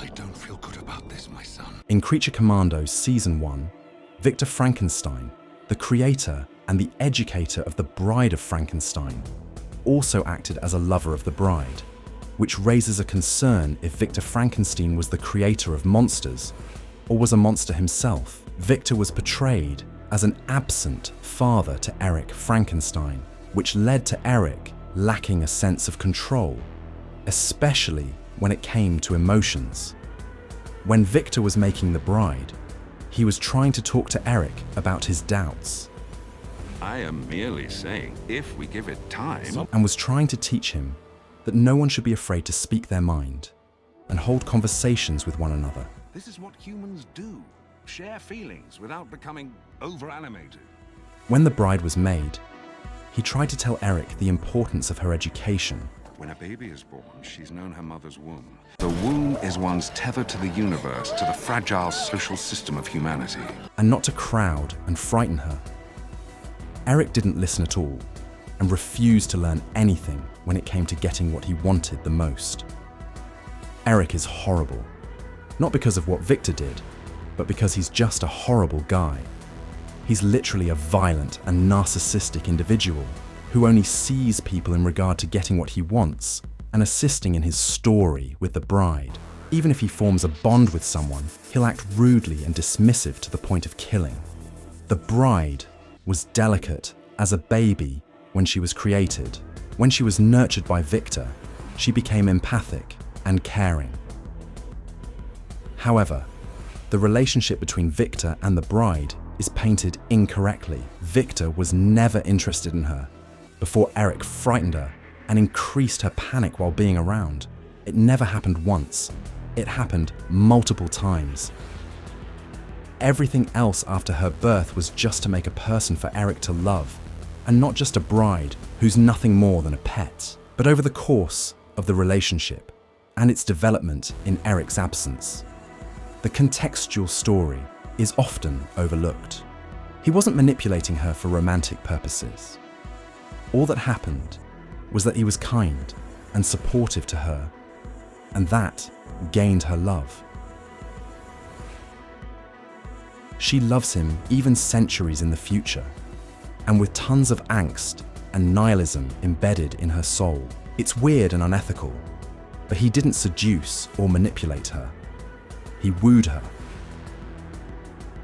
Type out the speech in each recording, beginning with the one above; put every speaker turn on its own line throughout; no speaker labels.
I don't feel good about this, my son.
In Creature Commandos Season 1, Victor Frankenstein, the creator and the educator of the Bride of Frankenstein, also acted as a lover of the bride, which raises a concern if Victor Frankenstein was the creator of monsters or was a monster himself. Victor was portrayed as an absent father to Eric Frankenstein, which led to Eric lacking a sense of control, especially when it came to emotions. When Victor was making the bride, he was trying to talk to Eric about his doubts.
I am merely saying, if we give it time...
And was trying to teach him that no one should be afraid to speak their mind and hold conversations with one another.
This is what humans do. Share feelings without becoming over-animated.
When the bride was made, he tried to tell Eric the importance of her education.
When a baby is born, she's known her mother's womb. The womb is one's tether to the universe, to the fragile social system of humanity.
And not to crowd and frighten her. Eric didn't listen at all and refused to learn anything when it came to getting what he wanted the most. Eric is horrible, not because of what Victor did, but because he's just a horrible guy. He's literally a violent and narcissistic individual who only sees people in regard to getting what he wants and assisting in his story with the bride. Even if he forms a bond with someone, he'll act rudely and dismissive to the point of killing. The bride was delicate as a baby when she was created. When she was nurtured by Victor, she became empathic and caring. However, the relationship between Victor and the bride is painted incorrectly. Victor was never interested in her before Eric frightened her and increased her panic while being around. It never happened once. It happened multiple times. Everything else after her birth was just to make a person for Eric to love, and not just a bride who's nothing more than a pet. But over the course of the relationship and its development in Eric's absence, the contextual story is often overlooked. He wasn't manipulating her for romantic purposes. All that happened was that he was kind and supportive to her, and that gained her love. She loves him even centuries in the future, and with tons of angst and nihilism embedded in her soul. It's weird and unethical, but he didn't seduce or manipulate her. He wooed her.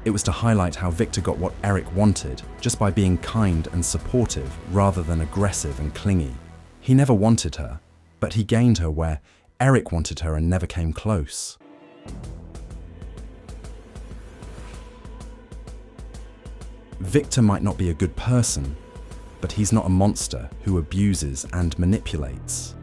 It was to highlight how Victor got what Eric wanted just by being kind and supportive rather than aggressive and clingy. He never wanted her, but he gained her where Eric wanted her and never came close. Victor might not be a good person, but he's not a monster who abuses and manipulates.